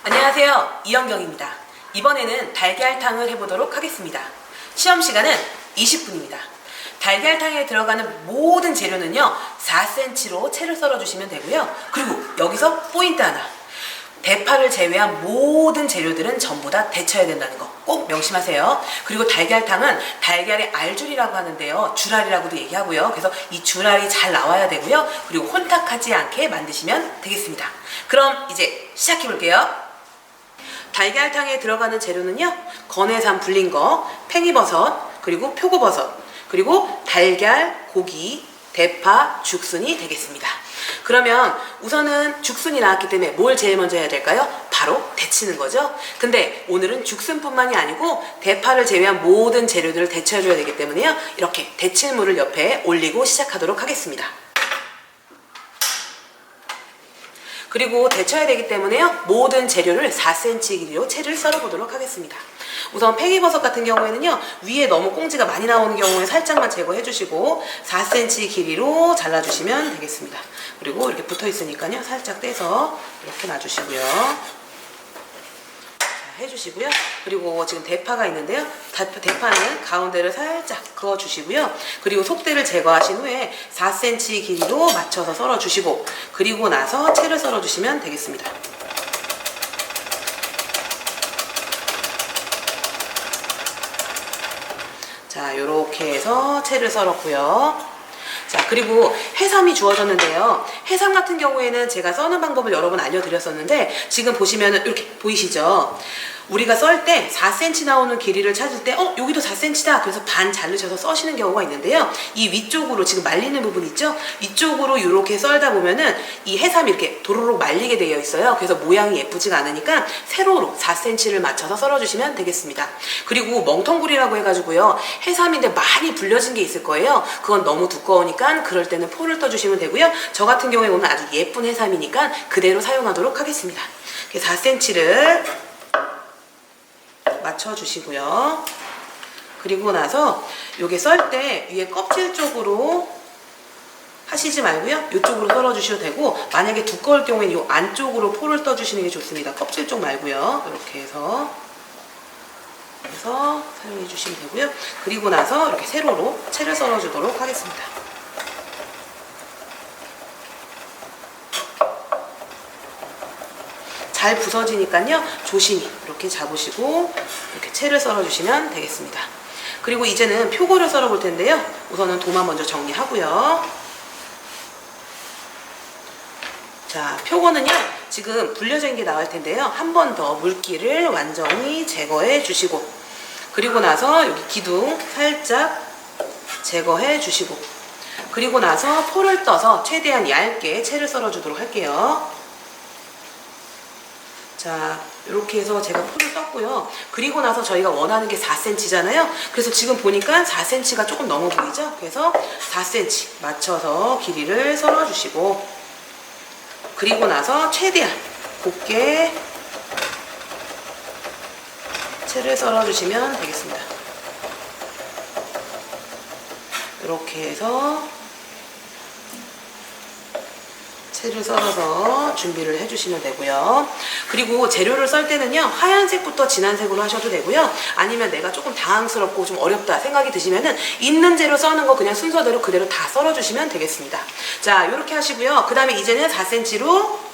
안녕하세요, 이영경입니다. 이번에는 달걀탕을 해보도록 하겠습니다. 시험 시간은 20분입니다. 달걀탕에 들어가는 모든 재료는요 4cm로 채를 썰어주시면 되고요. 그리고 여기서 포인트 하나, 대파를 제외한 모든 재료들은 전부 다 데쳐야 된다는 거 꼭 명심하세요. 그리고 달걀탕은 달걀의 알줄이라고 하는데요, 줄알이라고도 얘기하고요. 그래서 이 줄알이 잘 나와야 되고요. 그리고 혼탁하지 않게 만드시면 되겠습니다. 그럼 이제 시작해 볼게요. 달걀탕에 들어가는 재료는요, 건해산 불린 거, 팽이버섯, 그리고 표고버섯, 그리고 달걀, 고기, 대파, 죽순이 되겠습니다. 그러면 우선은 죽순이 나왔기 때문에 뭘 제일 먼저 해야 될까요? 바로 데치는 거죠. 근데 오늘은 죽순뿐만이 아니고 대파를 제외한 모든 재료들을 데쳐줘야 되기 때문에요, 이렇게 데칠 물을 옆에 올리고 시작하도록 하겠습니다. 그리고 데쳐야 되기 때문에요, 모든 재료를 4cm 길이로 채를 썰어보도록 하겠습니다. 우선 팽이버섯 같은 경우에는요, 위에 너무 꽁지가 많이 나오는 경우에 살짝만 제거해 주시고 4cm 길이로 잘라주시면 되겠습니다. 그리고 이렇게 붙어 있으니까요, 살짝 떼서 이렇게 놔주시고요. 해주시고요. 그리고 지금 대파가 있는데요, 대파는 가운데를 살짝 그어주시고요. 그리고 속대를 제거하신 후에 4cm 길이로 맞춰서 썰어주시고, 그리고 나서 채를 썰어주시면 되겠습니다. 자, 요렇게 해서 채를 썰었고요. 자, 그리고 해삼이 주어졌는데요, 해삼 같은 경우에는 제가 써는 방법을 여러 번 알려드렸었는데, 지금 보시면은 이렇게 보이시죠? 우리가 썰 때 4cm 나오는 길이를 찾을 때 여기도 4cm다 그래서 반 자르셔서 써시는 경우가 있는데요, 이 위쪽으로 지금 말리는 부분 있죠? 이쪽으로 이렇게 썰다 보면은 이 해삼이 이렇게 도로록 말리게 되어 있어요. 그래서 모양이 예쁘지가 않으니까 세로로 4cm를 맞춰서 썰어주시면 되겠습니다. 그리고 멍텅구리라고 해가지고요, 해삼인데 많이 불려진 게 있을 거예요. 그건 너무 두꺼우니까 그럴 때는 포를 떠주시면 되고요. 저 같은 경우에 오늘 아주 예쁜 해삼이니까 그대로 사용하도록 하겠습니다. 4cm를 맞춰주시고요. 그리고 나서 요게 썰 때 위에 껍질 쪽으로 하시지 말고요, 이쪽으로 썰어주셔도 되고, 만약에 두꺼울 경우에는 이 안쪽으로 포를 떠주시는 게 좋습니다. 껍질 쪽 말고요. 이렇게 해서 사용해 주시면 되고요. 그리고 나서 이렇게 세로로 채를 썰어주도록 하겠습니다. 잘 부서지니까요, 조심히 이렇게 잡으시고 이렇게 채를 썰어주시면 되겠습니다. 그리고 이제는 표고를 썰어 볼 텐데요, 우선은 도마 먼저 정리하고요. 자, 표고는요, 지금 불려진 게 나올 텐데요, 한 번 더 물기를 완전히 제거해 주시고, 그리고 나서 여기 기둥 살짝 제거해 주시고, 그리고 나서 포를 떠서 최대한 얇게 채를 썰어 주도록 할게요. 자, 이렇게 해서 제가 포를 떴고요. 그리고 나서 저희가 원하는 게 4cm잖아요. 그래서 지금 보니까 4cm가 조금 넘어 보이죠? 그래서 4cm 맞춰서 길이를 썰어주시고, 그리고 나서 최대한 곱게 채를 썰어주시면 되겠습니다. 이렇게 해서 채를 썰어서 준비를 해주시면 되고요. 그리고 재료를 썰 때는요, 하얀색부터 진한색으로 하셔도 되고요, 아니면 내가 조금 당황스럽고 좀 어렵다 생각이 드시면은 있는 재료 써는 거 그냥 순서대로 그대로 다 썰어주시면 되겠습니다. 자, 이렇게 하시고요. 그 다음에 이제는 4cm로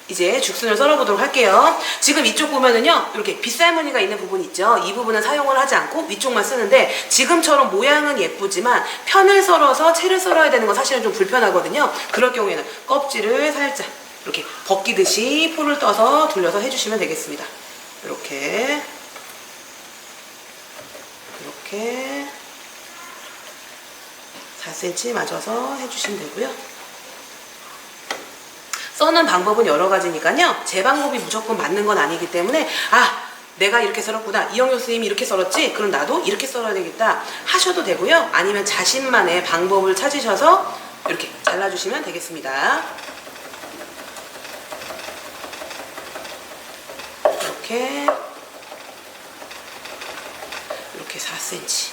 이제 죽순을 썰어보도록 할게요. 지금 이쪽 보면은요, 이렇게 빗살무늬가 있는 부분 있죠? 이 부분은 사용을 하지 않고 위쪽만 쓰는데, 지금처럼 모양은 예쁘지만 편을 썰어서 채를 썰어야 되는 건 사실은 좀 불편하거든요. 그럴 경우에는 껍질을 살짝 이렇게 벗기듯이 포를 떠서 돌려서 해주시면 되겠습니다. 이렇게 4cm 맞춰서 해주시면 되고요. 써는 방법은 여러 가지니까요, 제 방법이 무조건 맞는 건 아니기 때문에, 내가 이렇게 썰었구나, 이영경 선생님이 이렇게 썰었지, 그럼 나도 이렇게 썰어야 되겠다 하셔도 되고요, 아니면 자신만의 방법을 찾으셔서 이렇게 잘라주시면 되겠습니다. 이렇게 4cm.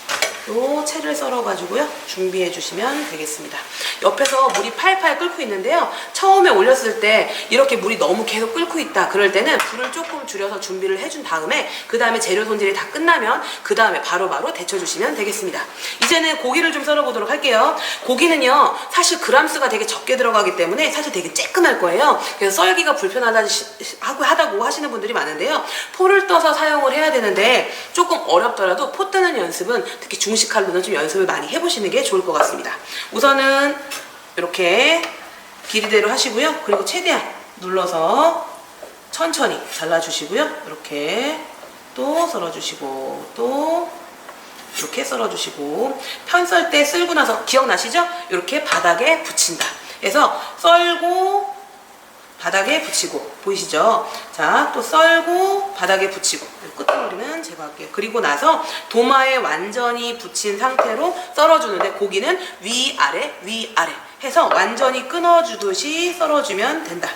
또 채를 썰어가지고요 준비해 주시면 되겠습니다. 옆에서 물이 팔팔 끓고 있는데요, 처음에 올렸을 때 이렇게 물이 너무 계속 끓고 있다 그럴 때는 불을 조금 줄여서 준비를 해준 다음에 그 다음에 재료 손질이 다 끝나면 그 다음에 바로바로 데쳐주시면 되겠습니다. 이제는 고기를 좀 썰어 보도록 할게요. 고기는요 사실 그람수가 되게 적게 들어가기 때문에 사실 되게 쬐끔할 거예요. 그래서 썰기가 불편하다고 하시는 분들이 많은데요, 포를 떠서 사용을 해야 되는데 조금 어렵더라도 포 뜨는 연습은 특히 중식 칼로는 좀 연습을 많이 해보시는 게 좋을 것 같습니다. 우선은 이렇게 길이대로 하시고요. 그리고 최대한 눌러서 천천히 잘라주시고요. 이렇게 또 썰어주시고 또 이렇게 썰어주시고, 편 썰 때 쓸고 나서 기억나시죠? 이렇게 바닥에 붙인다. 그래서 썰고 바닥에 붙이고, 보이시죠? 자, 또 썰고 바닥에 붙이고, 끝머리는 제거할게요. 그리고 나서 도마에 완전히 붙인 상태로 썰어주는데 고기는 위아래 위아래 해서 완전히 끊어주듯이 썰어주면 된다.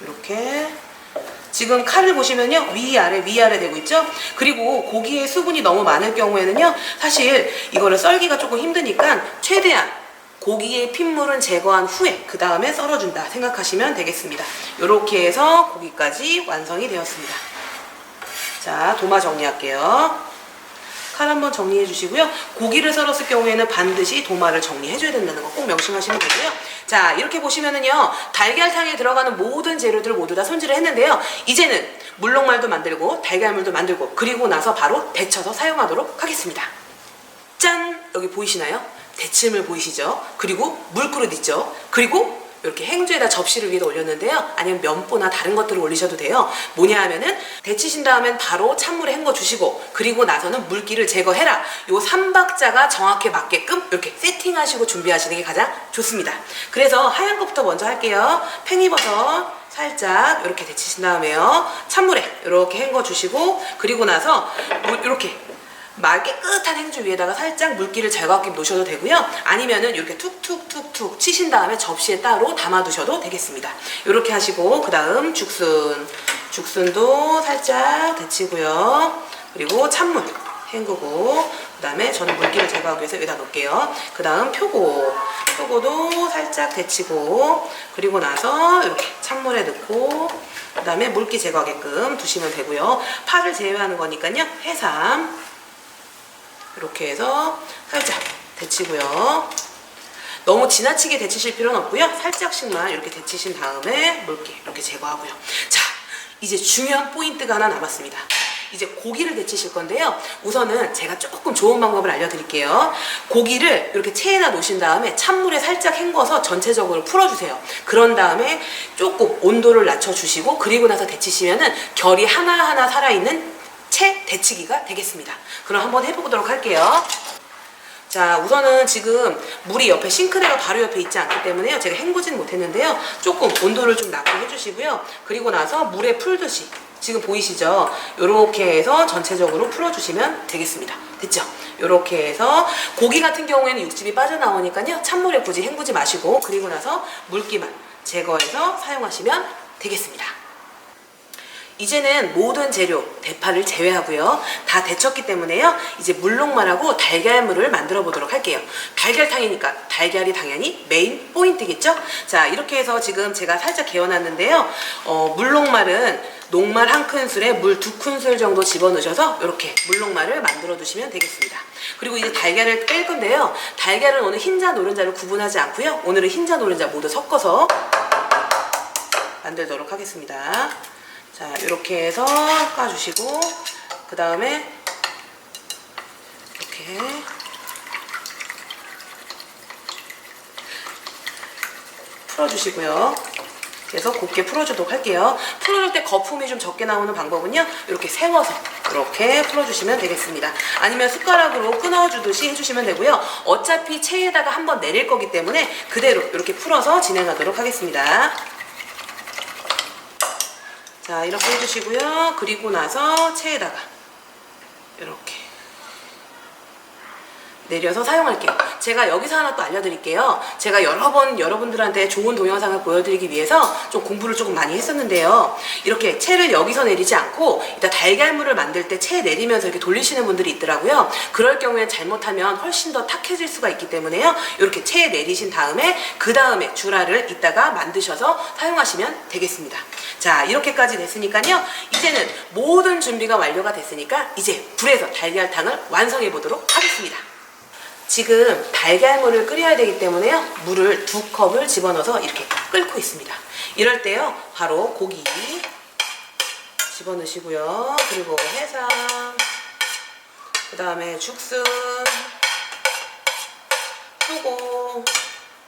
이렇게 지금 칼을 보시면요 위아래 위아래 되고 있죠. 그리고 고기에 수분이 너무 많을 경우에는요 사실 이거를 썰기가 조금 힘드니까 최대한 고기의 핏물은 제거한 후에 그 다음에 썰어준다 생각하시면 되겠습니다. 이렇게 해서 고기까지 완성이 되었습니다. 자, 도마 정리할게요. 칼 한번 정리해 주시고요. 고기를 썰었을 경우에는 반드시 도마를 정리해 줘야 된다는 거 꼭 명심하시면 되고요. 자, 이렇게 보시면은요 달걀탕에 들어가는 모든 재료들을 모두 다 손질을 했는데요, 이제는 물록말도 만들고 달걀물도 만들고 그리고 나서 바로 데쳐서 사용하도록 하겠습니다. 짠! 여기 보이시나요? 데침을 보이시죠? 그리고 물그릇 있죠? 그리고 이렇게 행주에다 접시를 위에다 올렸는데요, 아니면 면보나 다른 것들을 올리셔도 돼요. 뭐냐 하면은 데치신 다음엔 바로 찬물에 헹궈 주시고 그리고 나서는 물기를 제거해라, 요 3박자가 정확히 맞게끔 이렇게 세팅하시고 준비하시는 게 가장 좋습니다. 그래서 하얀 것부터 먼저 할게요. 팽이버섯 살짝 이렇게 데치신 다음에요 찬물에 이렇게 헹궈 주시고 그리고 나서 이렇게 깨끗한 행주 위에다가 살짝 물기를 제거하게 놓으셔도 되고요, 아니면은 이렇게 툭툭툭툭 치신 다음에 접시에 따로 담아 두셔도 되겠습니다. 이렇게 하시고 그 다음 죽순도 살짝 데치고요, 그리고 찬물 헹구고 그 다음에 저는 물기를 제거하기 위해서 여기다 놓을게요. 그 다음 표고도 살짝 데치고 그리고 나서 이렇게 찬물에 넣고 그 다음에 물기 제거하게끔 두시면 되고요. 파를 제외하는 거니까요 해삼 이렇게 해서 살짝 데치고요. 너무 지나치게 데치실 필요는 없고요, 살짝씩만 이렇게 데치신 다음에 물기 이렇게 제거하고요. 자, 이제 중요한 포인트가 하나 남았습니다. 이제 고기를 데치실 건데요, 우선은 제가 조금 좋은 방법을 알려드릴게요. 고기를 이렇게 체에다 놓으신 다음에 찬물에 살짝 헹궈서 전체적으로 풀어주세요. 그런 다음에 조금 온도를 낮춰주시고 그리고 나서 데치시면은 결이 하나하나 살아있는 채 데치기가 되겠습니다. 그럼 한번 해보도록 할게요. 자, 우선은 지금 물이 옆에 싱크대가 바로 옆에 있지 않기 때문에요 제가 헹구진 못했는데요, 조금 온도를 좀 낮게 해주시고요. 그리고 나서 물에 풀듯이 지금 보이시죠? 이렇게 해서 전체적으로 풀어주시면 되겠습니다. 됐죠? 이렇게 해서 고기 같은 경우에는 육즙이 빠져나오니까요 찬물에 굳이 헹구지 마시고 그리고 나서 물기만 제거해서 사용하시면 되겠습니다. 이제는 모든 재료, 대파를 제외하고요 다 데쳤기 때문에요 이제 물록말하고 달걀물을 만들어 보도록 할게요. 달걀탕이니까 달걀이 당연히 메인 포인트겠죠? 자, 이렇게 해서 지금 제가 살짝 개어놨는데요, 물록말은 녹말 1큰술에 물 2큰술 정도 집어넣으셔서 이렇게 물록말을 만들어 두시면 되겠습니다. 그리고 이제 달걀을 뺄 건데요, 달걀은 오늘 흰자 노른자를 구분하지 않고요 오늘은 흰자 노른자 모두 섞어서 만들도록 하겠습니다. 자, 이렇게 해서 까주시고 그 다음에 이렇게 풀어주시고요. 그래서 곱게 풀어주도록 할게요. 풀어줄 때 거품이 좀 적게 나오는 방법은요 이렇게 세워서 이렇게 풀어주시면 되겠습니다. 아니면 숟가락으로 끊어주듯이 해주시면 되고요. 어차피 체에다가 한번 내릴 거기 때문에 그대로 이렇게 풀어서 진행하도록 하겠습니다. 자, 이렇게 해주시고요. 그리고 나서 체에다가 이렇게 내려서 사용할게요. 제가 여기서 하나 또 알려드릴게요. 제가 여러 번 여러분들한테 좋은 동영상을 보여드리기 위해서 좀 공부를 조금 많이 했었는데요. 이렇게 채를 여기서 내리지 않고 이따 달걀물을 만들 때 채 내리면서 이렇게 돌리시는 분들이 있더라고요. 그럴 경우에 잘못하면 훨씬 더 탁해질 수가 있기 때문에요. 이렇게 채 내리신 다음에 그 다음에 주라를 이따가 만드셔서 사용하시면 되겠습니다. 자, 이렇게까지 됐으니까요. 이제는 모든 준비가 완료가 됐으니까 이제 불에서 달걀탕을 완성해 보도록 하겠습니다. 지금 달걀물을 끓여야 되기 때문에요. 물을 2컵을 집어넣어서 이렇게 끓고 있습니다. 이럴 때요. 바로 고기 집어넣으시고요. 그리고 해삼, 그 다음에 죽순, 수고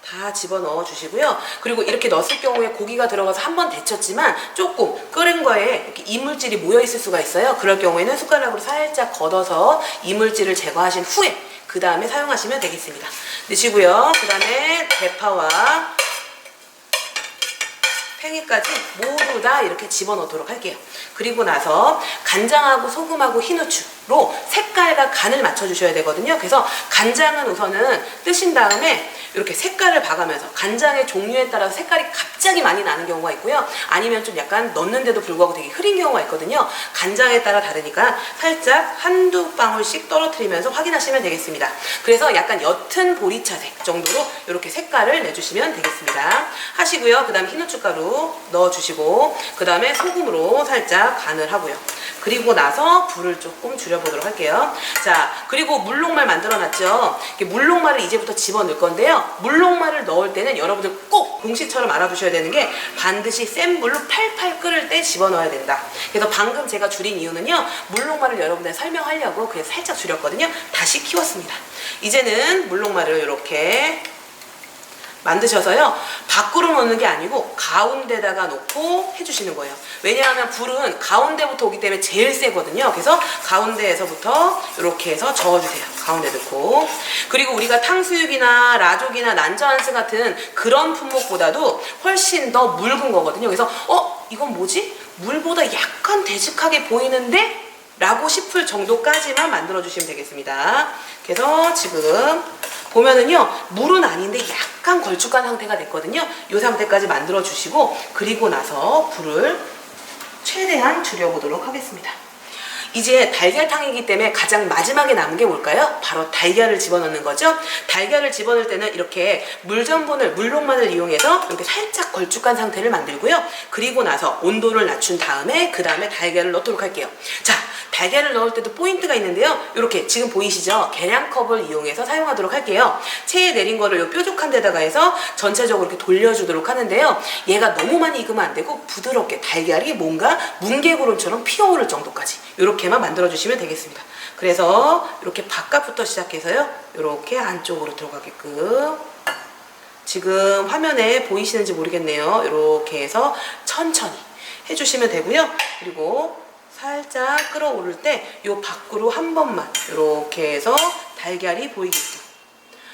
다 집어넣어 주시고요. 그리고 이렇게 넣었을 경우에 고기가 들어가서 한번 데쳤지만 조금 끓은 거에 이렇게 이물질이 모여 있을 수가 있어요. 그럴 경우에는 숟가락으로 살짝 걷어서 이물질을 제거하신 후에 그 다음에 사용하시면 되겠습니다. 넣으시고요. 그 다음에 대파와 팽이까지 모두 다 이렇게 집어넣도록 할게요. 그리고 나서 간장하고 소금하고 흰후추로 색깔과 간을 맞춰주셔야 되거든요. 그래서 간장은 우선은 뜨신 다음에 이렇게 색깔을 봐가면서 간장의 종류에 따라서 색깔이 갑자기 많이 나는 경우가 있고요. 아니면 좀 약간 넣는데도 불구하고 되게 흐린 경우가 있거든요. 간장에 따라 다르니까 살짝 한두 방울씩 떨어뜨리면서 확인하시면 되겠습니다. 그래서 약간 옅은 보리차색 정도로 이렇게 색깔을 내주시면 되겠습니다. 하시고요. 그 다음에 흰후춧가루 넣어주시고 그 다음에 소금으로 살짝 간을 하고요. 그리고 나서 불을 조금 줄여보도록 할게요. 자, 그리고 물녹말 만들어놨죠. 물녹말을 이제부터 집어넣을 건데요. 물녹말을 넣을 때는 여러분들 꼭 공식처럼 알아두셔야 되는 게 반드시 센 불로 팔팔 끓을 때 집어넣어야 된다. 그래서 방금 제가 줄인 이유는요. 물녹말을 여러분들 설명하려고 그래서 살짝 줄였거든요. 다시 키웠습니다. 이제는 물녹말을 이렇게 만드셔서요. 밖으로 넣는 게 아니고 가운데다가 놓고 해주시는 거예요. 왜냐하면 불은 가운데부터 오기 때문에 제일 세거든요. 그래서 가운데에서부터 이렇게 해서 저어주세요. 가운데 넣고. 그리고 우리가 탕수육이나 라족이나 난저한스 같은 그런 품목보다도 훨씬 더 묽은 거거든요. 그래서 이건 뭐지? 물보다 약간 되직하게 보이는데? 라고 싶을 정도까지만 만들어주시면 되겠습니다. 그래서 지금 보면은요, 물은 아닌데 약간 걸쭉한 상태가 됐거든요. 이 상태까지 만들어 주시고 그리고 나서 불을 최대한 줄여보도록 하겠습니다. 이제 달걀탕이기 때문에 가장 마지막에 남은 게 뭘까요? 바로 달걀을 집어넣는 거죠. 달걀을 집어넣을 때는 이렇게 물전분을, 물녹말을 이용해서 이렇게 살짝 걸쭉한 상태를 만들고요. 그리고 나서 온도를 낮춘 다음에 그 다음에 달걀을 넣도록 할게요. 자, 달걀을 넣을 때도 포인트가 있는데요. 이렇게 지금 보이시죠? 계량컵을 이용해서 사용하도록 할게요. 체에 내린 거를 요 뾰족한 데다가 해서 전체적으로 이렇게 돌려주도록 하는데요. 얘가 너무 많이 익으면 안 되고 부드럽게 달걀이 뭔가 뭉게구름처럼 피어오를 정도까지 이렇게만 만들어주시면 되겠습니다. 그래서 이렇게 바깥부터 시작해서요. 이렇게 안쪽으로 들어가게끔 지금 화면에 보이시는지 모르겠네요. 이렇게 해서 천천히 해주시면 되고요. 그리고 살짝 끓어오를 때 요 밖으로 한 번만 이렇게 해서 달걀이 보이게끔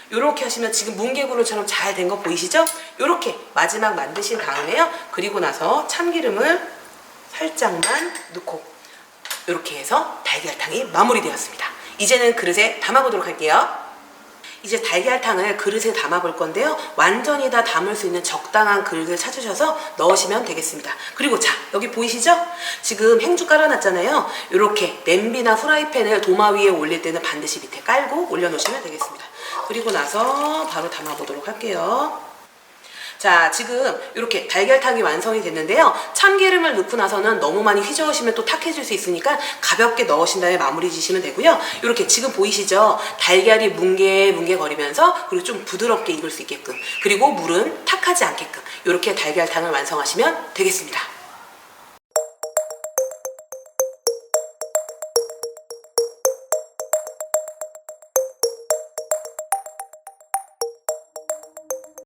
이렇게 하시면 지금 뭉게구름처럼 잘 된 거 보이시죠? 이렇게 마지막 만드신 다음에요. 그리고 나서 참기름을 살짝만 넣고 이렇게 해서 달걀탕이 마무리되었습니다. 이제는 그릇에 담아보도록 할게요. 이제 달걀탕을 그릇에 담아 볼 건데요. 완전히 다 담을 수 있는 적당한 그릇을 찾으셔서 넣으시면 되겠습니다. 그리고 자, 여기 보이시죠? 지금 행주 깔아놨잖아요. 이렇게 냄비나 후라이팬을 도마 위에 올릴 때는 반드시 밑에 깔고 올려놓으시면 되겠습니다. 그리고 나서 바로 담아 보도록 할게요. 자, 지금 이렇게 달걀탕이 완성이 됐는데요. 참기름을 넣고 나서는 너무 많이 휘저으시면 또 탁해질 수 있으니까 가볍게 넣으신 다음에 마무리 지시면 되고요. 이렇게 지금 보이시죠? 달걀이 뭉게거리면서 그리고 좀 부드럽게 익을 수 있게끔 그리고 물은 탁하지 않게끔 이렇게 달걀탕을 완성하시면 되겠습니다.